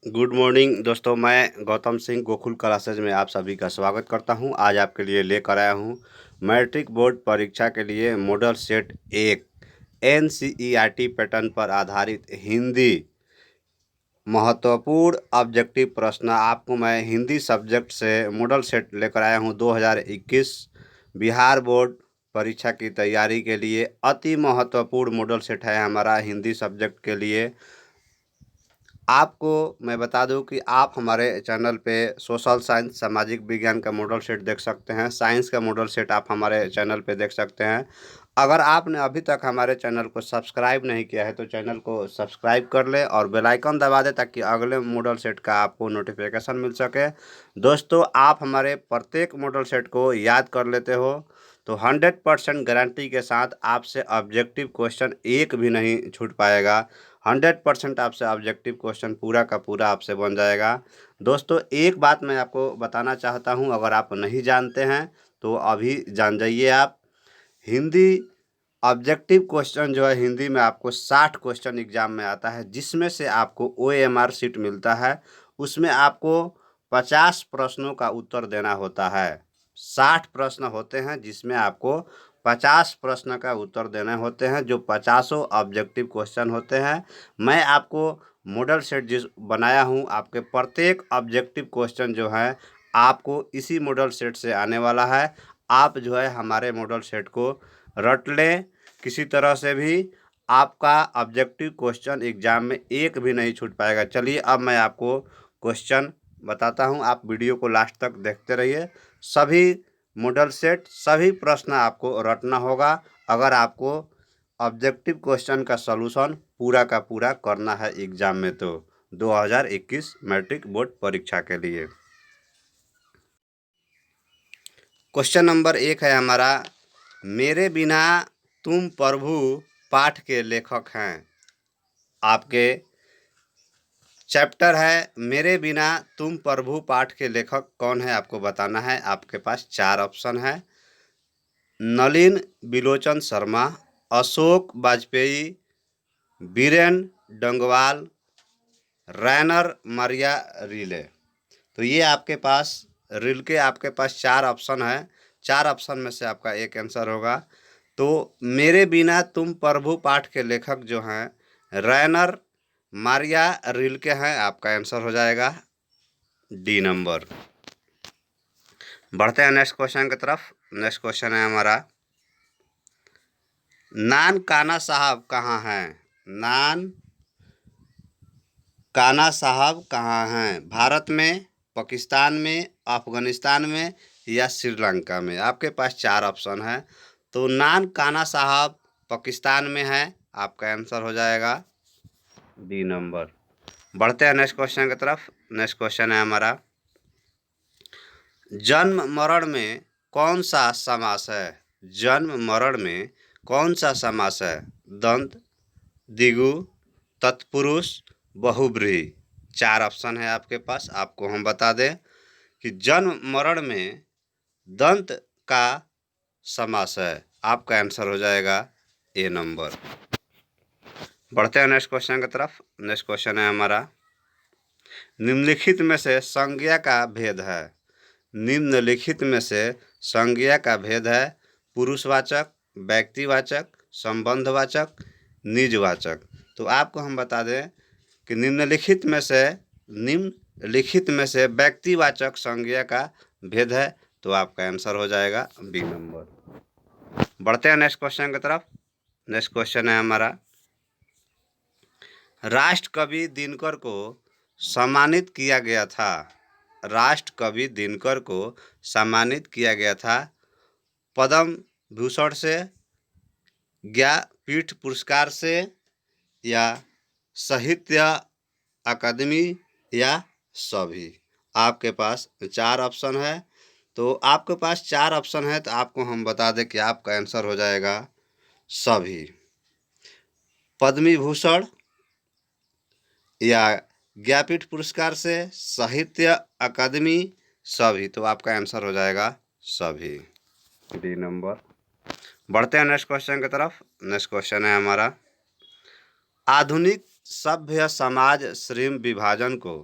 Good morning दोस्तों। मैं Gautam Singh Gokul classes में आप सभी का स्वागत करता हूं। आज आपके लिए लेकर आया हूं मैट्रिक बोर्ड परीक्षा के लिए मॉडल सेट 1 एनसीईआरटी पैटर्न पर आधारित हिंदी महत्वपूर्ण ऑब्जेक्टिव प्रश्न। आपको मैं हिंदी सब्जेक्ट से मॉडल सेट लेकर आया हूं 2021 बिहार बोर्ड परीक्षा की तैयारी के लिए। अति महत्वपूर्ण मॉडल सेट है हमारा हिंदी सब्जेक्ट के लिए। आपको मैं बता दूं कि आप हमारे चैनल पे सोशल साइंस सामाजिक विज्ञान का मॉडल सेट देख सकते हैं, साइंस का मॉडल सेट आप हमारे चैनल पे देख सकते हैं। अगर आपने अभी तक हमारे चैनल को सब्सक्राइब नहीं किया है तो चैनल को सब्सक्राइब कर ले और बेल आइकन दबा दे ताकि अगले मॉडल सेट का आपको नोटिफिकेशन मिल सके। दोस्तों, आप हमारे प्रत्येक मॉडल सेट को याद कर लेते हो तो 100% गारंटी के साथ आपसे ऑब्जेक्टिव क्वेश्चन एक भी नहीं छूट पाएगा। 100% आपसे ऑब्जेक्टिव क्वेश्चन पूरा का पूरा आपसे बन जाएगा। दोस्तों, एक बात मैं आपको बताना चाहता हूं, अगर आप नहीं जानते हैं तो अभी जान जाइए। आप हिंदी ऑब्जेक्टिव क्वेश्चन जो है हिंदी में आपको 60 क्वेश्चन एग्जाम में आता है, जिसमें से आपको OMR सीट मिलता है। उसमें आपको 50 प्रश्नों का उत्तर देना होता है। 60 प्रश्न होते हैं जिसमें आपको 50 प्रश्न का उत्तर देने होते हैं, जो 50 ऑब्जेक्टिव क्वेश्चन होते हैं। मैं आपको मॉडल सेट जिस बनाया हूं, आपके प्रत्येक ऑब्जेक्टिव क्वेश्चन जो है आपको इसी मॉडल सेट से आने वाला है। आप जो है हमारे मॉडल सेट को रट लें। किसी तरह से भी आपका ऑब्जेक्टिव क्वेश्चन एग्जाम में एक भी नहीं छूट पाएगा। चलिए अब मैं आपको क्वेश्चन बताता हूं, आप वीडियो को लास्ट तक देखते रहिए। सभी मॉडल सेट सभी प्रश्न आपको रटना होगा अगर आपको ऑब्जेक्टिव क्वेश्चन का सलूशन पूरा का पूरा करना है एग्जाम में, तो 2021 मैट्रिक बोर्ड परीक्षा के लिए। क्वेश्चन नंबर 1 है हमारा, मेरे बिना तुम प्रभु पाठ के लेखक हैं। आपके चैप्टर है मेरे बिना तुम प्रभु पाठ के लेखक कौन है, आपको बताना है। आपके पास 4 ऑप्शन है। नलिन बिलोचन शर्मा, अशोक वाजपेयी, बीरेन डंगवाल, रैनर मरिया रिले। तो ये आपके पास रिल के आपके पास 4 ऑप्शन है। 4 ऑप्शन में से आपका एक आंसर होगा। तो मेरे बिना तुम प्रभु पाठ के लेखक जो हैं रैनर मारिया रिल्के हैं। आपका आंसर हो जाएगा डी नंबर। बढ़ते हैं नेक्स्ट क्वेश्चन की तरफ। नेक्स्ट क्वेश्चन है हमारा, नान काना साहब कहाँ हैं। नान काना साहब कहाँ हैं? भारत में, पाकिस्तान में, अफगानिस्तान में या श्रीलंका में? आपके पास 4 ऑप्शन है। तो नान काना साहब पाकिस्तान में है। आपका आंसर हो जाएगा डी नंबर। बढ़ते हैं नेक्स्ट क्वेश्चन की तरफ। नेक्स्ट क्वेश्चन है हमारा, जन्म मरण में कौन सा समास है। जन्म मरण में कौन सा समास है? दंत, द्विगु, तत्पुरुष, बहुब्रीहि। 4 ऑप्शन है आपके पास। आपको हम बता दें कि जन्म मरण में दंत का समास है। आपका आंसर हो जाएगा ए नंबर। बढ़ते हैं नेक्स्ट क्वेश्चन की तरफ। नेक्स्ट क्वेश्चन है हमारा, निम्नलिखित में से संज्ञा का भेद है। निम्नलिखित में से संज्ञा का भेद है पुरुषवाचक, व्यक्तिवाचक, संबंधवाचक, निजवाचक। तो आपको हम बता दें कि निम्नलिखित में से व्यक्तिवाचक संज्ञा का भेद है। तो आपका आंसर हो जाएगा बी नंबर। बढ़ते हैं नेक्स्ट क्वेश्चन की तरफ। नेक्स्ट क्वेश्चन है हमारा, राष्ट्रकवि दिनकर को सम्मानित किया गया था। राष्ट्रकवि दिनकर को सम्मानित किया गया था पद्म भूषण से, ज्ञानपीठ पुरस्कार से, या साहित्य अकादमी, या सभी। आपके पास 4 ऑप्शन है। तो आपके पास 4 ऑप्शन है तो आपको हम बता दें कि आपका आंसर हो जाएगा सभी। पद्म भूषण या ज्ञानपीठ पुरस्कार से, साहित्य अकादमी, सभी। तो आपका आंसर हो जाएगा सभी, डी नंबर। बढ़ते हैं नेक्स्ट क्वेश्चन की तरफ। नेक्स्ट क्वेश्चन है हमारा, आधुनिक सभ्य समाज श्रम विभाजन को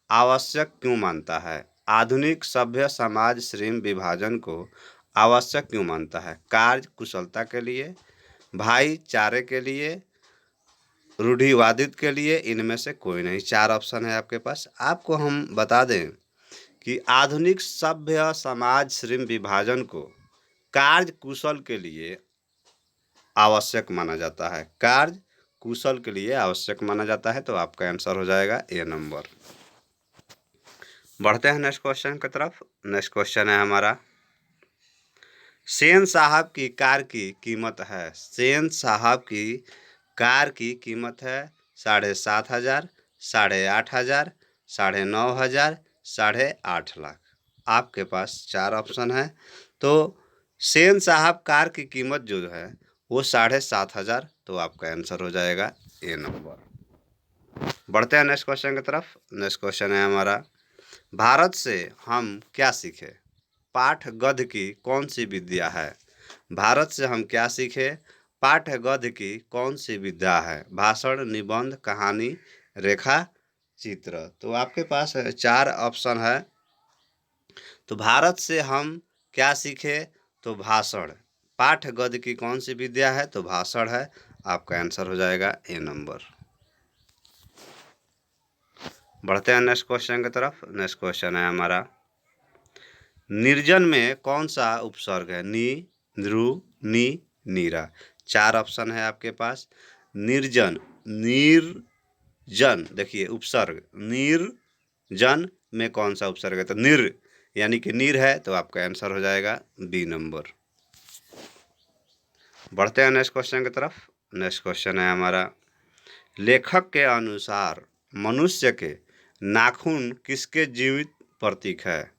आवश्यक क्यों मानता है? आधुनिक सभ्य समाज श्रम विभाजन को आवश्यक क्यों मानता है? कार्य कुशलता के लिए, भाईचारे के लिए, रूढ़िवादित के लिए, इनमें से कोई नहीं। 4 ऑप्शन है आपके पास। आपको हम बता दें कि आधुनिक सभ्य समाज श्रम विभाजन को कार्य कुशल के लिए आवश्यक माना जाता है। कार्य कुशल के लिए आवश्यक माना जाता है, तो आपका आंसर हो जाएगा ए नंबर। बढ़ते हैं नेक्स्ट क्वेश्चन की तरफ। नेक्स्ट क्वेश्चन है हमारा, सेन साहब की कार की कीमत है। सेन साहब की कार की कीमत है 7,500, 8,500, 9,500, 8,50,000। आपके पास 4 ऑप्शन है। तो सेन साहब कार की कीमत जो है वो 7,500, तो आपका आंसर हो जाएगा ए नंबर। बढ़ते हैं नेक्स्ट क्वेश्चन की तरफ। नेक्स्ट क्वेश्चन है हमारा, भारत से हम क्या सीखे? पाठ गद्य की कौन सी विद्या है? भारत से हम क्या सीखे? पाठ गद्य की कौन सी विद्या है? भाषण, निबंध, कहानी, रेखा, चित्र। तो आपके पास 4 ऑप्शन है। तो भारत से हम क्या सीखे? तो भाषण। पाठ गद्य की कौन सी विद्या है? तो भाषण है। आपका आंसर हो जाएगा ए नंबर। बढ़ते हैं नेक्स्ट क्वेश्चन की तरफ। नेक्स्ट क्वेश्चन है हमारा, निर्जन में कौन सा उपसर्ग है? नि, नृ, नि, नीरा। 4 ऑप्शन है आपके पास। निर्जन, निर्जन, देखिए उपसर्ग, निर्जन में कौन सा उपसर्ग है? तो निर, यानी कि नीर है, तो आपका आंसर हो जाएगा बी नंबर। बढ़ते हैं नेक्स्ट क्वेश्चन की तरफ। नेक्स्ट क्वेश्चन है हमारा, लेखक के अनुसार मनुष्य के नाखून किसके जीवित प्रतीक है?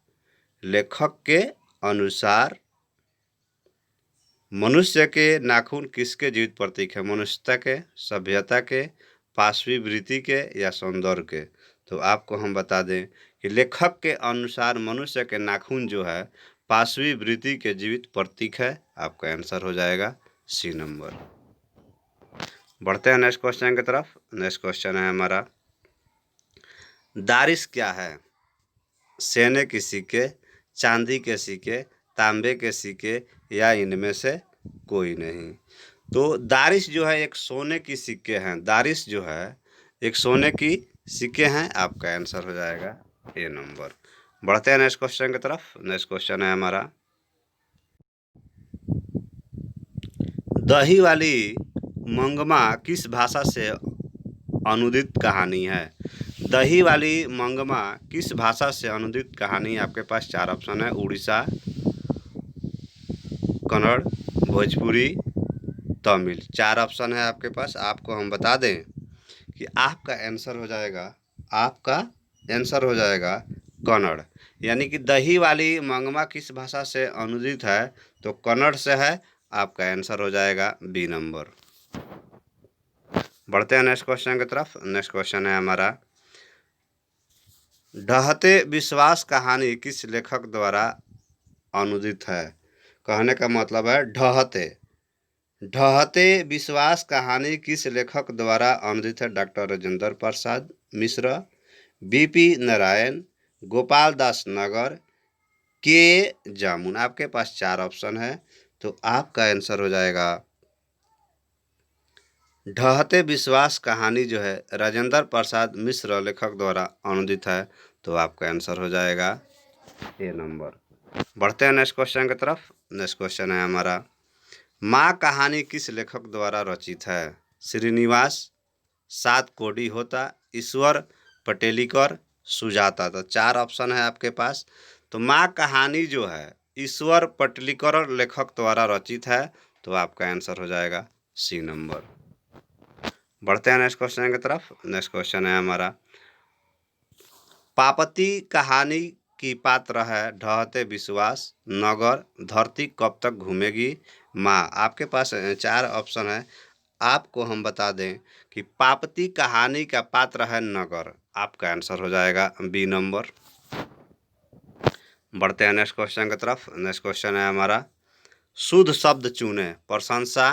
लेखक के अनुसार मनुष्य के नाखून किसके जीवित प्रतीक है? मनुष्यता के, सभ्यता के, पाशवी वृत्ति के, या सौंदर्य के। तो आपको हम बता दें कि लेखक के अनुसार मनुष्य के नाखून जो है पाशवी वृत्ति के जीवित प्रतीक है। आपका आंसर हो जाएगा सी नंबर। बढ़ते हैं नेक्स्ट क्वेश्चन की तरफ। नेक्स्ट क्वेश्चन है हमारा, दारिश क्या है? सोने के सिक्के, चांदी के सिक्के, तांबे के सिक्के, या इनमें से कोई नहीं। तो दारिश जो है एक सोने की सिक्के हैं। दारिश जो है एक सोने की सिक्के हैं। आपका आंसर हो जाएगा ए नंबर। बढ़ते हैं नेक्स्ट क्वेश्चन की तरफ। नेक्स्ट क्वेश्चन है हमारा, दही वाली मंगमा किस भाषा से अनुदित कहानी है? दही वाली मंगमा किस भाषा से अनुदित कहानी? आपके पास 4 ऑप्शन है। उड़ीसा, कन्नड़, भोजपुरी, तमिल। 4 ऑप्शन है आपके पास। आपको हम बता दें कि आपका आंसर हो जाएगा, आपका आंसर हो जाएगा कन्नड़। यानी कि दही वाली मंगमा किस भाषा से अनुदित है? तो कन्नड़ से है। आपका आंसर हो जाएगा बी नंबर। बढ़ते हैं नेक्स्ट क्वेश्चन की तरफ। नेक्स्ट क्वेश्चन है हमारा, ढहते विश्वास कहानी किस लेखक द्वारा अनुदित है? कहने का मतलब है ढहते, ढहते विश्वास कहानी किस लेखक द्वारा अनुदित है? डॉक्टर राजेंद्र प्रसाद मिश्र, बीपी नारायण, गोपाल दास नगर, के जामुन। आपके पास 4 ऑप्शन है। तो आपका आंसर हो जाएगा, ढहते विश्वास कहानी जो है राजेंद्र प्रसाद मिश्र लेखक द्वारा अनुदित है। तो आपका आंसर हो जाएगा ए नंबर। बढ़ते हैं नेक्स्ट क्वेश्चन की तरफ। नेक्स्ट क्वेश्चन है हमारा, माँ कहानी किस लेखक द्वारा रचित है? श्रीनिवास, सात कोडी होता, ईश्वर पटेलीकर, सुजाता। तो 4 ऑप्शन है आपके पास। तो माँ कहानी जो है ईश्वर पटेलीकर लेखक द्वारा रचित है। तो आपका आंसर हो जाएगा सी नंबर। बढ़ते हैं नेक्स्ट क्वेश्चन की तरफ। नेक्स्ट क्वेश्चन है हमारा, पापती कहानी की पात्र है ढहते विश्वास, नगर, धरती कब तक घूमेगी, माँ। आपके पास 4 ऑप्शन है। आपको हम बता दें कि पापती कहानी का पात्र है नगर। आपका आंसर हो जाएगा बी नंबर। बढ़ते हैं नेक्स्ट क्वेश्चन की तरफ। नेक्स्ट क्वेश्चन है हमारा, शुद्ध शब्द चुने, प्रशंसा,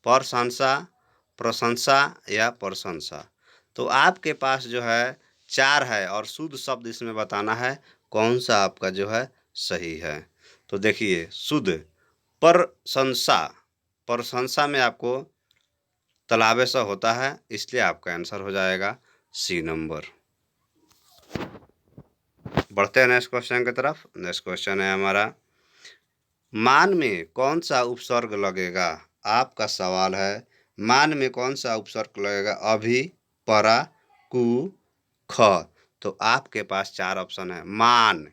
प्रशंसा, प्रशंसा, या प्रशंसा। तो आपके पास जो है 4 है और शुद्ध शब्द इसमें बताना है कौन सा आपका जो है सही है। तो देखिए शुद्ध प्रशंसा, प्रशंसा में आपको तालाबे से होता है, इसलिए आपका आंसर हो जाएगा सी नंबर। बढ़ते हैं नेक्स्ट क्वेश्चन की तरफ। नेक्स्ट क्वेश्चन है हमारा, मान में कौन सा उपसर्ग लगेगा? आपका सवाल है मान में कौन सा उपसर्ग लगेगा? अभी, परा, कु, ख। तो आपके पास 4 ऑप्शन है। मान,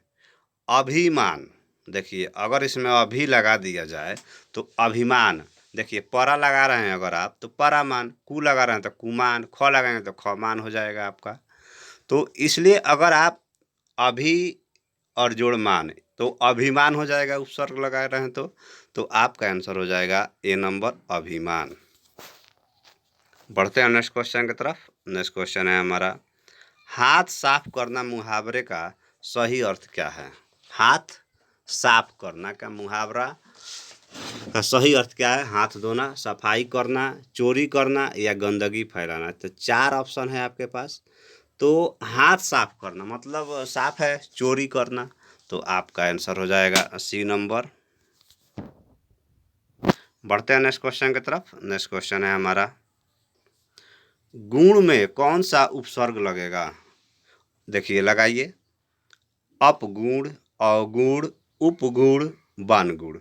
अभिमान। देखिए अगर इसमें अभी लगा दिया जाए तो अभिमान। देखिए परा लगा रहे हैं अगर आप तो परामान, कु लगा रहे हैं तो कुमान, ख लगाएंगे तो खमान हो जाएगा आपका। तो इसलिए अगर आप अभी और जोड़ मान तो अभिमान हो जाएगा, उपसर्ग लगा रहे हैं तो आपका आंसर हो जाएगा ए नंबर अभिमान। बढ़ते हैं नेक्स्ट क्वेश्चन की तरफ। नेक्स्ट क्वेश्चन है हमारा, हाथ साफ करना मुहावरे का सही अर्थ क्या है? हाथ साफ करना का मुहावरा का सही अर्थ क्या है? हाथ धोना, सफाई करना, चोरी करना या गंदगी फैलाना। तो 4 ऑप्शन है आपके पास। तो हाथ साफ करना मतलब साफ है, चोरी करना, तो आपका आंसर हो जाएगा सी नंबर। बढ़ते हैं नेक्स्ट क्वेश्चन की तरफ। नेक्स्ट क्वेश्चन है हमारा, गुण में कौन सा उपसर्ग लगेगा? देखिए लगाइए, अपगुण, अवगुण, उपगुण, वनगुण।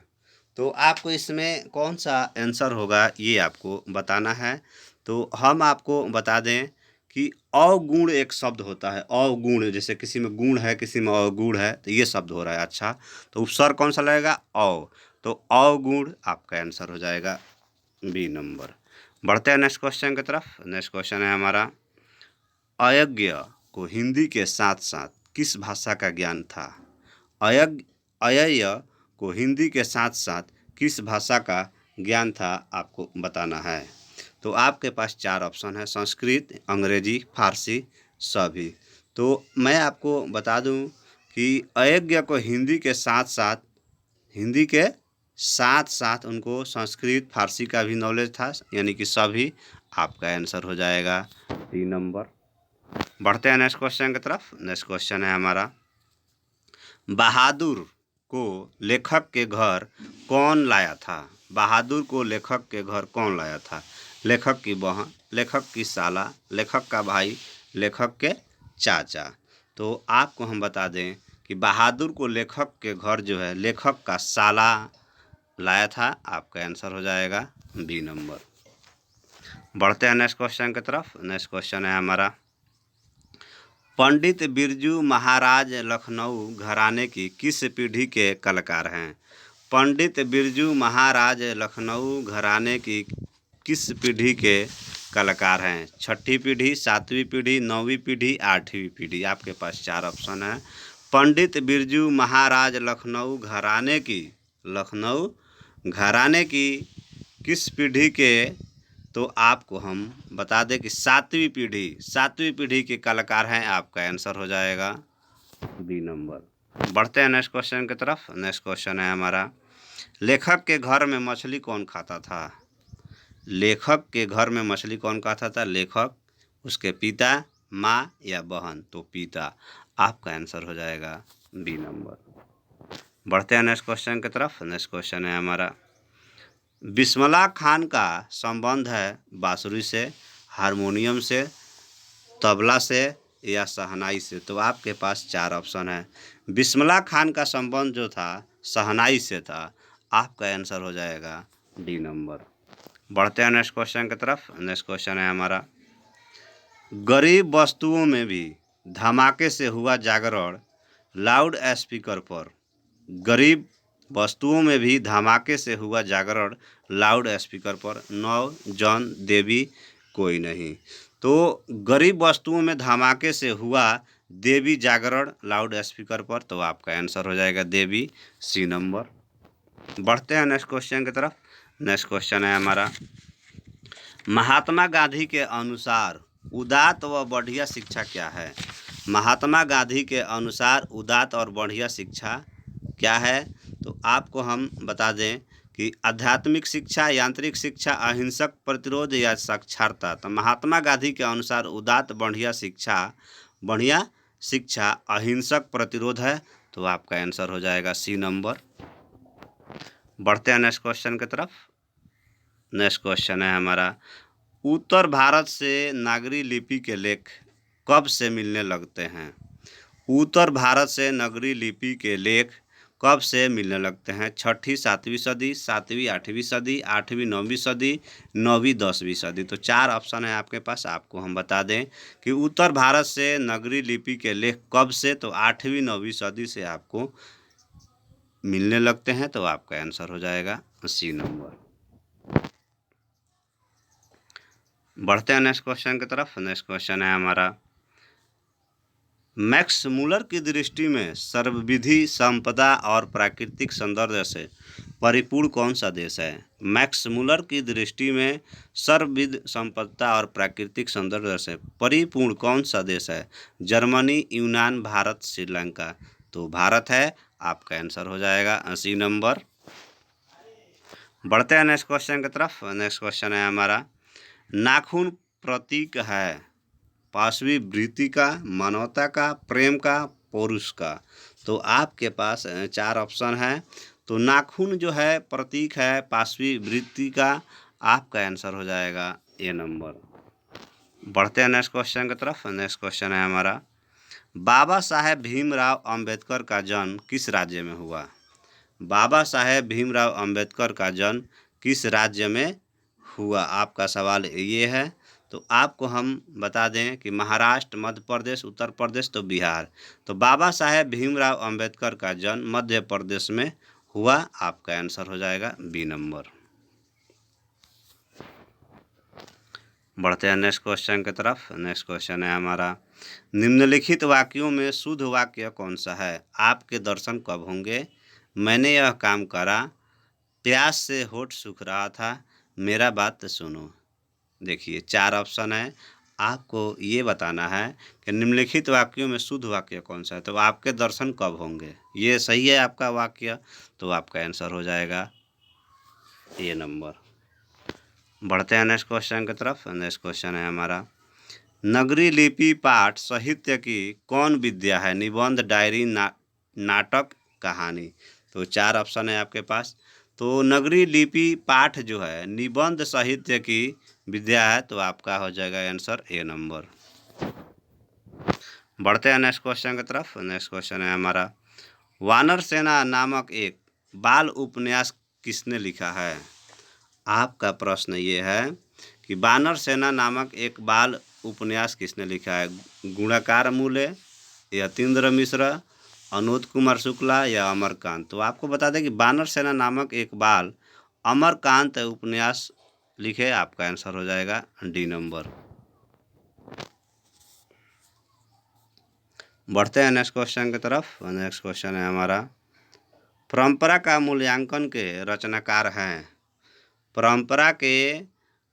तो आपको इसमें कौन सा आंसर होगा ये आपको बताना है। तो हम आपको बता दें कि अवगुण एक शब्द होता है। अवगुण जैसे किसी में गुण है किसी में अवगुण है तो ये शब्द हो रहा है। अच्छा तो उपसर्ग कौन सा लगेगा? अव। तो अवगुण आपका आंसर हो जाएगा बी नंबर। बढ़ते हैं नेक्स्ट क्वेश्चन की तरफ। नेक्स्ट क्वेश्चन है हमारा, अयज्ञ को हिंदी के साथ साथ किस भाषा का ज्ञान था? अय्य को हिंदी के साथ साथ किस भाषा का ज्ञान था आपको बताना है। तो आपके पास 4 ऑप्शन है, संस्कृत, अंग्रेजी, फारसी, सभी। तो मैं आपको बता दूं कि अयज्ञ को हिंदी के साथ साथ उनको संस्कृत फारसी का भी नॉलेज था, यानी कि सभी। आपका आंसर हो जाएगा 3 नंबर। बढ़ते हैं नेक्स्ट क्वेश्चन की तरफ। नेक्स्ट क्वेश्चन है हमारा, बहादुर को लेखक के घर कौन लाया था? बहादुर को लेखक के घर कौन लाया था? लेखक की बहन, लेखक की साला, लेखक का भाई, लेखक के चाचा। तो आपको हम बता दें कि बहादुर को लेखक के घर जो है लेखक का साला लाया था। आपका आंसर हो जाएगा बी नंबर। बढ़ते हैं नेक्स्ट क्वेश्चन की तरफ। नेक्स्ट क्वेश्चन है हमारा, पंडित बिरजू महाराज लखनऊ घराने की किस पीढ़ी के कलाकार हैं? पंडित बिरजू महाराज लखनऊ घराने की किस पीढ़ी के कलाकार हैं? 6ठी पीढ़ी, 7वीं पीढ़ी, 9वीं पीढ़ी, 8वीं पीढ़ी। आपके पास 4 ऑप्शन है। पंडित बिरजू महाराज लखनऊ घराने की किस पीढ़ी के? तो आपको हम बता दें कि 7वीं पीढ़ी के कलाकार हैं। आपका आंसर हो जाएगा बी नंबर। बढ़ते हैं नेक्स्ट क्वेश्चन की तरफ। नेक्स्ट क्वेश्चन है हमारा, लेखक के घर में मछली कौन खाता था? लेखक के घर में मछली कौन खाता था? लेखक, उसके पिता, माँ या बहन? तो पिता। आपका आंसर हो जाएगा बी नंबर। बढ़ते हैं नेक्स्ट क्वेश्चन की तरफ। नेक्स्ट क्वेश्चन है हमारा, बिस्मिल्लाह खान का संबंध है बांसुरी से, हारमोनियम से, तबला से या शहनाई से? तो आपके पास 4 ऑप्शन है। बिस्मिल्लाह खान का संबंध जो था शहनाई से था। आपका आंसर हो जाएगा डी नंबर। बढ़ते हैं नेक्स्ट क्वेश्चन की तरफ। नेक्स्ट क्वेश्चन है हमारा, गरीब वस्तुओं में भी धमाके से हुआ जागरण लाउड स्पीकर पर। गरीब वस्तुओं में भी धमाके से हुआ जागरण लाउड स्पीकर पर। 9 जन देवी कोई नहीं। तो गरीब वस्तुओं में धमाके से हुआ देवी जागरण लाउड स्पीकर पर। तो आपका आंसर हो जाएगा देवी, सी नंबर। बढ़ते हैं नेक्स्ट क्वेश्चन की तरफ। नेक्स्ट क्वेश्चन है हमारा, महात्मा गांधी के अनुसार उदात्त व बढ़िया शिक्षा क्या है? महात्मा गांधी के अनुसार उदात्त और बढ़िया शिक्षा क्या है? तो आपको हम बता दें कि आध्यात्मिक शिक्षा, यांत्रिक शिक्षा, अहिंसक प्रतिरोध या साक्षरता। तो महात्मा गांधी के अनुसार उदात्त बढ़िया शिक्षा बढ़िया शिक्षा, अहिंसक प्रतिरोध है, तो आपका आंसर हो जाएगा सी नंबर। बढ़ते हैं नेक्स्ट क्वेश्चन की तरफ। नेक्स्ट क्वेश्चन है हमारा, उत्तर भारत से नागरी लिपि के लेख कब से मिलने लगते हैं? उत्तर भारत से नगरी लिपि के लेख कब से मिलने लगते हैं? छठी सातवीं सदी, सातवीं आठवीं सदी, आठवीं नौवीं सदी, नौवीं दसवीं सदी। तो चार ऑप्शन है आपके पास। आपको हम बता दें कि उत्तर भारत से नगरी लिपि के लेख कब से, तो आठवीं नौवीं सदी से आपको मिलने लगते हैं, तो आपका आंसर हो जाएगा सी नंबर। बढ़ते हैं नेक्स्ट क्वेश्चन की तरफ। नेक्स्ट क्वेश्चन है हमारा, मैक्स मुलर की दृष्टि में सर्वविधि संपदा और प्राकृतिक सौंदर्य से परिपूर्ण कौन सा देश है? मैक्स मुलर की दृष्टि में सर्वविध संपदा और प्राकृतिक सौंदर्य से परिपूर्ण कौन सा देश है? जर्मनी, यूनान, भारत, श्रीलंका। तो भारत है, आपका आंसर हो जाएगा 80 नंबर। बढ़ते हैं नेक्स्ट क्वेश्चन की तरफ। नेक्स्ट क्वेश्चन है हमारा, नाखून प्रतीक है पाशवी वृत्ति का, मानवता का, प्रेम का, पौरुष का। तो आपके पास चार ऑप्शन है। तो नाखून जो है प्रतीक है पाशवी वृत्ति का, आपका आंसर हो जाएगा ए नंबर। बढ़ते हैं नेक्स्ट क्वेश्चन की तरफ। नेक्स्ट क्वेश्चन है हमारा, बाबा साहेब भीमराव अंबेडकर का जन्म किस राज्य में हुआ? बाबा साहेब भीमराव अंबेडकर का जन्म किस राज्य में हुआ? आपका सवाल ये है। तो आपको हम बता दें कि महाराष्ट्र, मध्य प्रदेश, उत्तर प्रदेश, तो बिहार। तो बाबा साहेब भीमराव अंबेडकर का जन्म मध्य प्रदेश में हुआ, आपका आंसर हो जाएगा बी नंबर। बढ़ते हैं नेक्स्ट क्वेश्चन की तरफ। नेक्स्ट क्वेश्चन है हमारा, निम्नलिखित वाक्यों में शुद्ध वाक्य कौन सा है? आपके दर्शन कब होंगे? मैंने यह काम करा, प्यास से होठ सूख रहा था, मेरा बात सुनो। देखिए चार ऑप्शन है, आपको ये बताना है कि निम्नलिखित वाक्यों में शुद्ध वाक्य कौन सा है। तो आपके दर्शन कब होंगे, ये सही है आपका वाक्य, तो आपका आंसर हो जाएगा ए नंबर। बढ़ते हैं नेक्स्ट क्वेश्चन की तरफ। नेक्स्ट क्वेश्चन है हमारा, नगरी लिपि पाठ साहित्य की कौन विद्या है? निबंध, डायरी, नाटक, कहानी। तो चार ऑप्शन है आपके पास। तो नगरी लिपि पाठ जो है निबंध साहित्य की विद्या है, तो आपका हो जाएगा आंसर ए नंबर। बढ़ते हैं नेक्स्ट क्वेश्चन की तरफ। नेक्स्ट क्वेश्चन है हमारा, वानर सेना नामक एक बाल उपन्यास किसने लिखा है? आपका प्रश्न ये है कि वानर सेना नामक एक बाल उपन्यास किसने लिखा है? गुणाकार मूल्य, यतीन्द्र मिश्र, अनुज कुमार शुक्ला या अमरकांत। तो आपको बता दें कि वानर सेना नामक एक बाल अमरकांत उपन्यास लिखे, आपका आंसर हो जाएगा डी नंबर। बढ़ते हैं नेक्स्ट क्वेश्चन की तरफ। नेक्स्ट क्वेश्चन है हमारा, परंपरा का मूल्यांकन के रचनाकार हैं? परंपरा के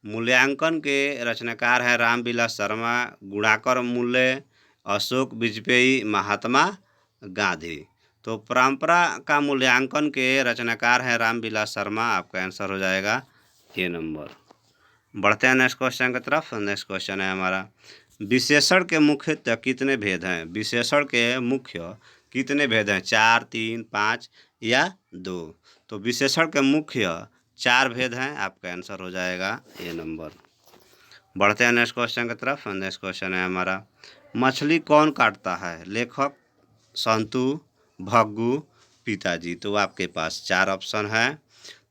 मूल्यांकन के रचनाकार हैं रामविलास शर्मा, गुणाकर मूल्य, अशोक वाजपेयी, महात्मा गांधी। तो परंपरा का मूल्यांकन के रचनाकार हैं रामविलास शर्मा, आपका आंसर हो जाएगा ए नंबर। बढ़ते हैं नेक्स्ट क्वेश्चन की तरफ। नेक्स्ट क्वेश्चन है हमारा, विशेषण के मुख्यतः कितने भेद हैं? विशेषण के मुख्य कितने भेद हैं? 4, 3, 5 या 2। तो विशेषण के मुख्य 4 भेद हैं, आपका आंसर हो जाएगा ए नंबर। बढ़ते हैं नेक्स्ट क्वेश्चन की तरफ। नेक्स्ट क्वेश्चन है हमारा, मछली कौन काटता है? लेखक, संतु, भग्गू, पिताजी। तो आपके पास 4 ऑप्शन है।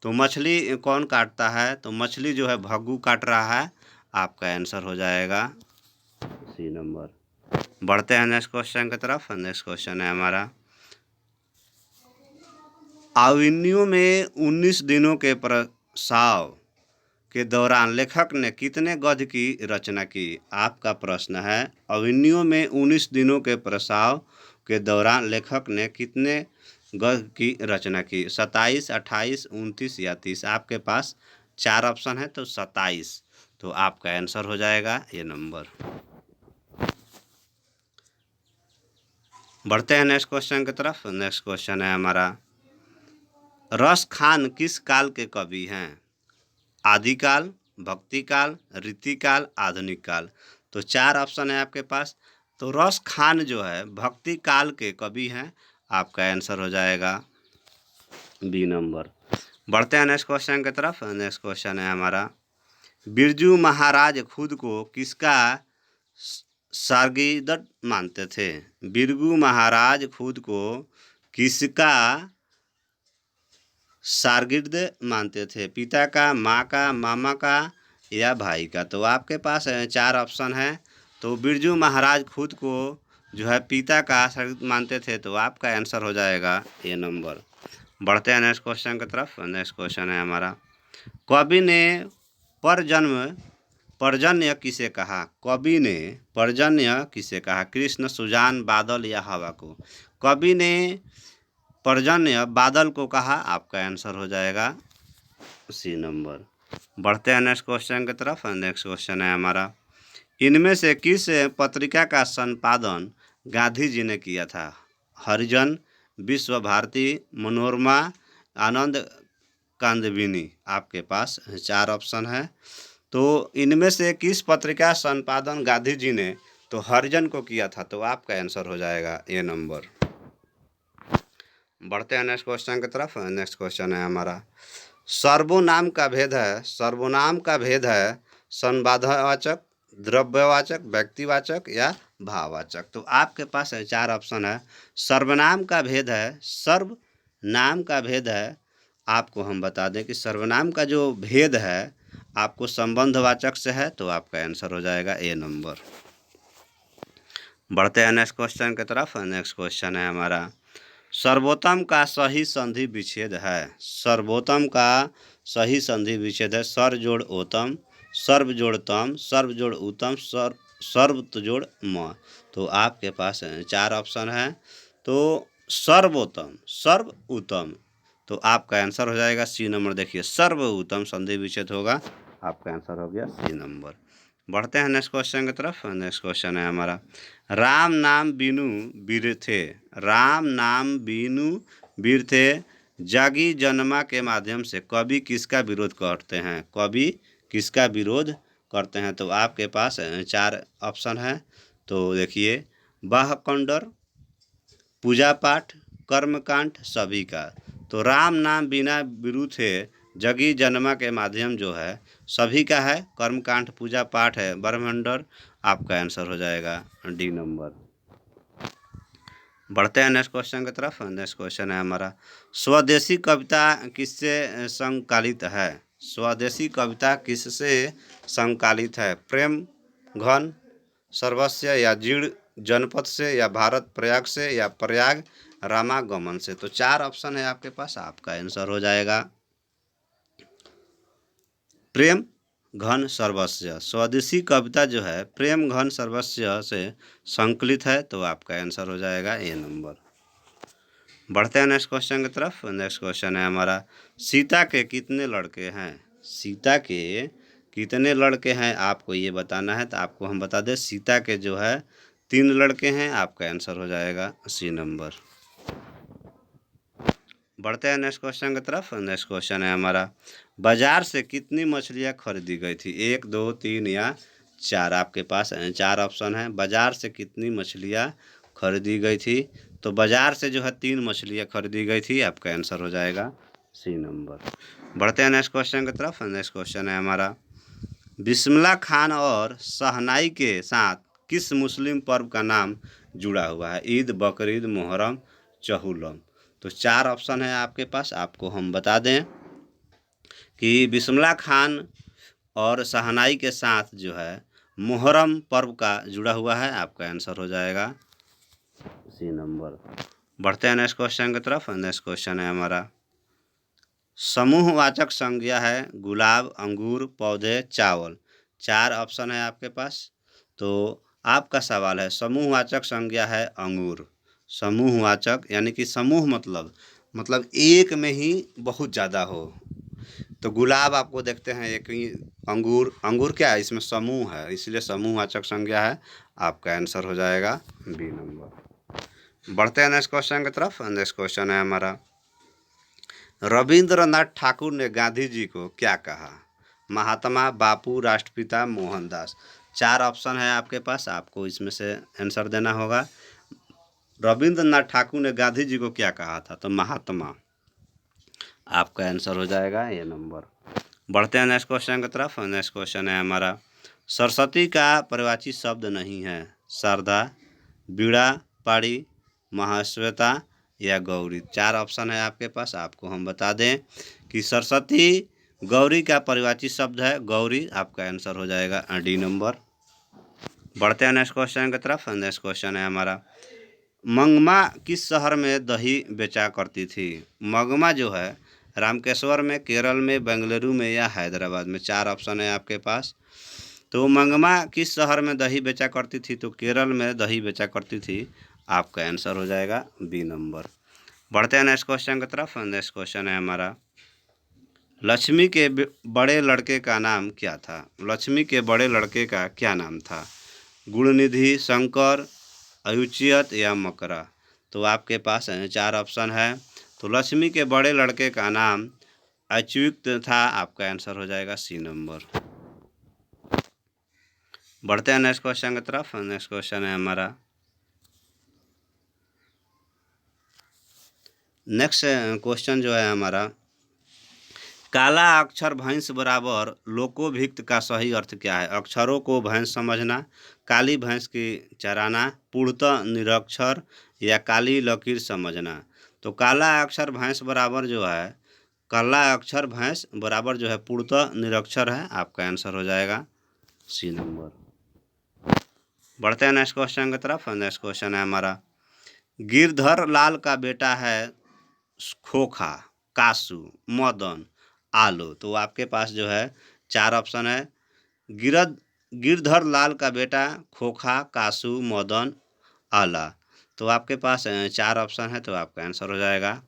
तो मछली कौन काटता है? तो मछली जो है भग्गू काट रहा है, आपका आंसर हो जाएगा सी नंबर। बढ़ते हैं नेक्स्ट क्वेश्चन की तरफ। नेक्स्ट क्वेश्चन है हमारा, अविन्यू में 19 दिनों के प्रसाव के दौरान लेखक ने कितने गद्य की रचना की? आपका प्रश्न है, अविन्यू में 19 दिनों के प्रसाव के दौरान लेखक ने कितने गद्य की रचना की? 27, 28, 29 या 30। आपके पास 4 ऑप्शन है, तो 27। तो आपका आंसर हो जाएगा ये नंबर। बढ़ते हैं नेक्स्ट क्वेश्चन की तरफ। नेक्स्ट क्वेश्चन है हमारा, रस खान किस काल के कवि हैं? आदिकाल, भक्तिकाल, रीतिकाल, आधुनिक काल। तो 4 ऑप्शन है आपके पास। तो रस खान जो है भक्ति काल के कवि हैं, आपका आंसर हो जाएगा बी नंबर। बढ़ते हैं नेक्स्ट क्वेश्चन की तरफ। नेक्स्ट क्वेश्चन है हमारा, बिरजू महाराज खुद को किसका शागिर्द मानते थे? बिरजू महाराज खुद को किसका शागिर्द मानते थे? पिता का, माँ का, मामा का या भाई का? तो आपके पास 4 ऑप्शन है। तो बिरजू महाराज खुद को जो है पिता का शागिर्द मानते थे, तो आपका आंसर हो जाएगा ए नंबर। बढ़ते हैं नेक्स्ट क्वेश्चन की तरफ। नेक्स्ट क्वेश्चन है हमारा, कवि ने पर्जन्य किसे कहा? कवि ने पर्जन्य किसे कहा? कृष्ण, सुजान, बादल या हवा को? कवि ने पर्जन्य बादल को कहा, आपका आंसर हो जाएगा सी नंबर। बढ़ते हैं नेक्स्ट क्वेश्चन की तरफ। नेक्स्ट क्वेश्चन है हमारा, इनमें से किस पत्रिका का संपादन गांधी जी ने किया था? हरिजन, विश्व भारती, मनोरमा, आनंद कांदबिनी? आपके पास 4 ऑप्शन है। तो इनमें से किस पत्रिका संपादन गांधी जी ने तो हरिजन को किया था, तो आपका आंसर हो जाएगा ए नंबर। बढ़ते हैं नेक्स्ट क्वेश्चन की तरफ। नेक्स्ट क्वेश्चन है हमारा, सर्वनाम का भेद है, सर्वनाम का भेद है संवादवाचक, द्रव्यवाचक, व्यक्तिवाचक या भाववाचक? तो आपके पास 4 ऑप्शन है। सर्वनाम का भेद है, सर्वनाम का भेद है, आपको हम बता दें कि सर्वनाम का जो भेद है आपको संबंधवाचक से है, तो आपका आंसर हो जाएगा ए नंबर। बढ़ते हैं नेक्स्ट क्वेश्चन की तरफ। नेक्स्ट क्वेश्चन है हमारा, सर्वोत्तम का सही संधि विच्छेद है? सर्वोत्तम का सही संधि विच्छेद है सर जोड़ ओतम, सर्व जोड़ तम, सर्व जोड़ उत्तम, सर्व जोड़ म? तो आपके पास 4 ऑप्शन है। तो सर्वोत्तम, सर्व उत्तम, तो आपका आंसर हो जाएगा सी नंबर। देखिए सर्व उत्तम संधि विच्छेद होगा, आपका आंसर हो गया सी नंबर। बढ़ते हैं नेक्स्ट क्वेश्चन की तरफ। नेक्स्ट क्वेश्चन है हमारा, राम नाम बीनू वीर थे, राम नाम बीनू वीर थे, जागी जन्मा के माध्यम से कवि किसका विरोध करते हैं? कवि किसका विरोध करते हैं? तो आपके पास 4 ऑप्शन है। तो देखिए बाहकंडर, पूजा पाठ, कर्मकांड, सभी का? तो राम नाम बिना बिरु थे, जगी जन्मा के माध्यम जो है सभी का है, कर्मकांड, पूजा पाठ है, ब्रह्मंडर, आपका आंसर हो जाएगा डी नंबर। बढ़ते हैं नेक्स्ट क्वेश्चन की तरफ। नेक्स्ट क्वेश्चन है हमारा, स्वदेशी कविता किससे संकलित है? स्वदेशी कविता किससे संकलित है? प्रेम घन सर्वस्व या जीर्ण जनपद से या भारत प्रयाग से या प्रयाग रामागमन से? तो 4 ऑप्शन है आपके पास, आपका आंसर हो जाएगा प्रेम घन सर्वस्व। स्वदेशी कविता जो है प्रेम घन सर्वस्व से संकलित है, तो आपका आंसर हो जाएगा ए नंबर। बढ़ते हैं नेक्स्ट क्वेश्चन की तरफ। नेक्स्ट क्वेश्चन है हमारा, सीता के कितने लड़के हैं? सीता के कितने लड़के हैं आपको ये बताना है। तो आपको हम बता दें सीता के जो है 3 लड़के हैं, आपका आंसर हो जाएगा सी नंबर। बढ़ते हैं नेक्स्ट क्वेश्चन की तरफ। नेक्स्ट क्वेश्चन है हमारा, बाजार से कितनी मछलियाँ खरीदी गई थी? 1, 2, 3 या 4? आपके पास 4 ऑप्शन है। बाजार से कितनी मछलियाँ खरीदी गई थी? तो बाजार से जो है 3 मछलियाँ खरीदी गई थी, आपका आंसर हो जाएगा सी नंबर। बढ़ते हैं नेक्स्ट क्वेश्चन की तरफ। नेक्स्ट क्वेश्चन है हमारा, बिस्मिल्लाह खान और शहनाई के साथ किस मुस्लिम पर्व का नाम जुड़ा हुआ है? ईद, बकरीद, मुहर्रम, चहुल्लम? तो 4 ऑप्शन है आपके पास। आपको हम बता दें कि बिस्मिल्लाह खान और शहनाई के साथ जो है मुहर्रम पर्व का जुड़ा हुआ है, आपका आंसर हो जाएगा सी नंबर। बढ़ते हैं नेक्स्ट क्वेश्चन की तरफ। नेक्स्ट क्वेश्चन है हमारा, समूहवाचक संज्ञा है गुलाब, अंगूर, पौधे, चावल? 4 ऑप्शन है आपके पास। तो आपका सवाल है समूहवाचक संज्ञा है अंगूर। समूहवाचक यानी कि समूह मतलब एक में ही बहुत ज़्यादा हो। तो गुलाब आपको देखते हैं एक ही, अंगूर क्या है, इसमें समूह है, इसलिए समूहवाचक संज्ञा है, आपका आंसर हो जाएगा बी नंबर। बढ़ते हैं नेक्स्ट क्वेश्चन की तरफ। नेक्स्ट क्वेश्चन है हमारा, रविंद्रनाथ ठाकुर ने गांधी जी को क्या कहा? महात्मा, बापू, राष्ट्रपिता, मोहनदास? 4 ऑप्शन है आपके पास, आपको इसमें से आंसर देना होगा। रविंद्रनाथ ठाकुर ने गांधी जी को क्या कहा था? तो महात्मा। आपका आंसर हो जाएगा ये नंबर। बढ़ते हैं नेक्स्ट क्वेश्चन की तरफ। नेक्स्ट क्वेश्चन है हमारा, सरस्वती का परिवाची शब्द नहीं है? शारदा, बीड़ा, पाड़ी, महाश्वेता या गौरी। 4 ऑप्शन है आपके पास, आपको हम बता दें कि सरस्वती गौरी का परिवाची शब्द है गौरी। आपका आंसर हो जाएगा डी नंबर। बढ़ते हैं नेक्स्ट क्वेश्चन की तरफ। नेक्स्ट क्वेश्चन है हमारा, मंगमा किस शहर में दही बेचा करती थी? मंगमा जो है रामकेश्वर में, केरल में, बेंगलुरु में या हैदराबाद में। 4 ऑप्शन है आपके पास। तो मंगमा किस शहर में दही बेचा करती थी? तो केरल में दही बेचा करती थी। आपका आंसर हो जाएगा बी नंबर। बढ़ते हैं नेक्स्ट क्वेश्चन की तरफ। नेक्स्ट क्वेश्चन है हमारा, लक्ष्मी के बड़े लड़के का नाम क्या था? लक्ष्मी के बड़े लड़के का क्या नाम था? गुणनिधि, शंकर, अयुचियत या मकरा। तो आपके पास 4 ऑप्शन है। तो लक्ष्मी के बड़े लड़के का नाम अच्युत था। आपका आंसर हो जाएगा सी नंबर। बढ़ते हैं नेक्स्ट क्वेश्चन की तरफ। नेक्स्ट क्वेश्चन है हमारा, नेक्स्ट क्वेश्चन जो है हमारा, काला अक्षर भैंस बराबर लोकोभिक्त का सही अर्थ क्या है? अक्षरों को भैंस समझना, काली भैंस की चराना, पूर्णतः निरक्षर या काली लकीर समझना। तो काला अक्षर भैंस बराबर जो है, काला अक्षर भैंस बराबर जो है पूर्णतः निरक्षर है। आपका आंसर हो जाएगा सी नंबर। बढ़ते हैं नेक्स्ट क्वेश्चन की तरफ। नेक्स्ट क्वेश्चन है हमारा, गिरधर लाल का बेटा है खोखा, कासू, मदन, आलो। तो आपके पास जो है 4 ऑप्शन है। गिरधर लाल का बेटा खोखा, कासू, मदन, आला। तो आपके पास 4 ऑप्शन है। तो आपका आंसर हो जाएगा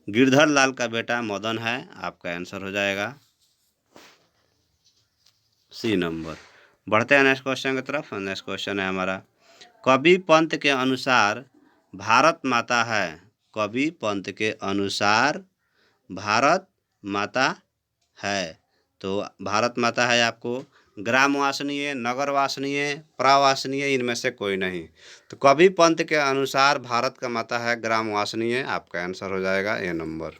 गिरधर लाल का बेटा मदन है। आपका आंसर हो जाएगा सी नंबर। बढ़ते हैं नेक्स्ट क्वेश्चन की तरफ। नेक्स्ट क्वेश्चन है हमारा, कवि पंत के अनुसार भारत माता है? कवि पंत के अनुसार भारत माता है। तो भारत माता है आपको ग्राम वासनीय, नगर वासनीय, प्रवासनीय, इनमें से कोई नहीं। तो कवि पंत के अनुसार भारत का माता है ग्राम वासनीय। आपका आंसर हो जाएगा ए नंबर।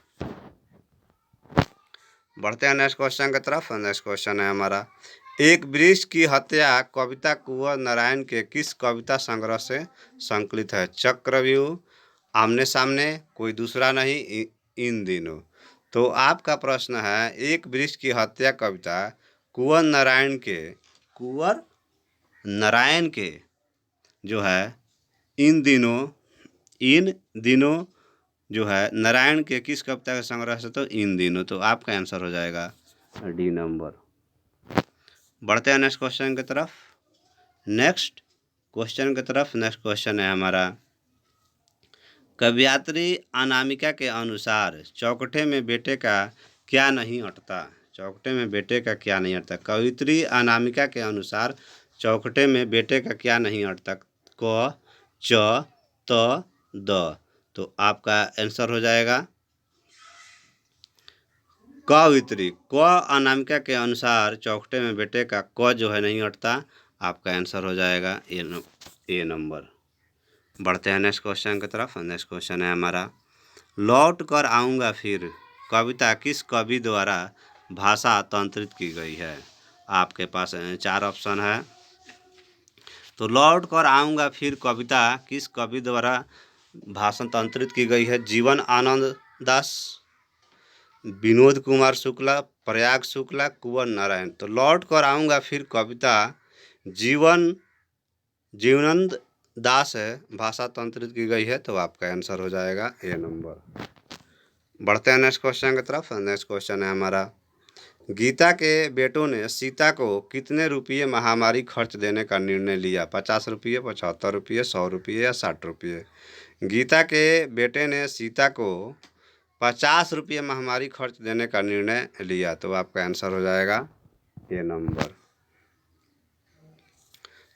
बढ़ते हैं नेक्स्ट क्वेश्चन की तरफ। नेक्स्ट क्वेश्चन है हमारा, एक वृक्ष की हत्या कविता कुंवर नारायण के किस कविता संग्रह से संकलित है? चक्रव्यूह, आमने सामने, कोई दूसरा नहीं, इन दिनों। तो आपका प्रश्न है, एक वृक्ष की हत्या कविता कुंवर नारायण के जो है इन दिनों जो है नारायण के किस कविता का संग्रह से? तो इन दिनों। तो आपका आंसर हो जाएगा डी नंबर। बढ़ते हैं नेक्स्ट क्वेश्चन की तरफ। नेक्स्ट क्वेश्चन है हमारा, कवयित्री अनामिका के अनुसार चौखटे में बेटे का क्या नहीं अटता? चौखटे में बेटे का क्या नहीं अटता? कवयित्री अनामिका के अनुसार चौखटे में बेटे का क्या नहीं अटता? क, च, त, द। तो आपका आंसर हो जाएगा कवयित्री। क अनामिका के अनुसार चौखटे में बेटे का क जो है नहीं अटता। आपका आंसर हो जाएगा ए नंबर। बढ़ते हैं नेक्स्ट क्वेश्चन की तरफ। नेक्स्ट क्वेश्चन है हमारा, लौट कर आऊँगा फिर कविता किस कवि द्वारा भाषांतरित की गई है? आपके पास 4 ऑप्शन है। तो लौट कर आऊँगा फिर कविता किस कवि द्वारा भाषांतरित की गई है? जीवन आनंद दास, विनोद कुमार शुक्ला, प्रयाग शुक्ला, कुंवर नारायण। तो लौट कर आऊँगा फिर कविता जीवनानंद दास है भाषांतरित की गई है। तो आपका आंसर हो जाएगा ए नंबर। बढ़ते हैं नेक्स्ट क्वेश्चन की तरफ। नेक्स्ट क्वेश्चन है हमारा, गीता के बेटों ने सीता को कितने रुपये महामारी खर्च देने का निर्णय लिया? 50 रुपये, 75 रुपये, 100 रुपये या 60 रुपये। गीता के बेटे ने सीता को 50 रुपये महामारी खर्च देने का निर्णय लिया। तो आपका आंसर हो जाएगा ए नंबर।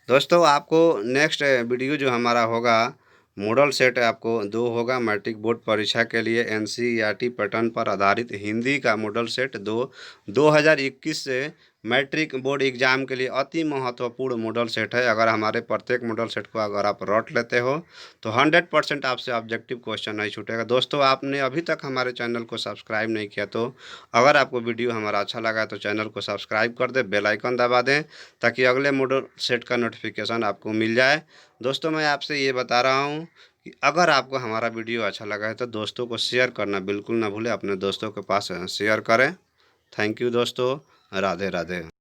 दोस्तों, आपको नेक्स्ट वीडियो जो हमारा होगा मॉडल सेट आपको 2 होगा मैट्रिक बोर्ड परीक्षा के लिए NCERT पैटर्न पर आधारित हिंदी का मॉडल सेट 2021 से मैट्रिक बोर्ड एग्ज़ाम के लिए अति महत्वपूर्ण मॉडल सेट है। अगर हमारे प्रत्येक मॉडल सेट को अगर आप रट लेते हो तो 100% आपसे ऑब्जेक्टिव क्वेश्चन नहीं छूटेगा। दोस्तों, आपने अभी तक हमारे चैनल को सब्सक्राइब नहीं किया तो अगर आपको वीडियो हमारा अच्छा लगा तो चैनल को सब्सक्राइब कर दें, बेल आइकन दबा दें ताकि अगले मॉडल सेट का नोटिफिकेशन आपको मिल जाए। दोस्तों, मैं आपसे ये बता रहा हूँ कि अगर आपको हमारा वीडियो अच्छा लगा है तो दोस्तों को शेयर करना बिल्कुल ना भूलें, अपने दोस्तों के पास शेयर करें। थैंक यू दोस्तों, राधे राधे।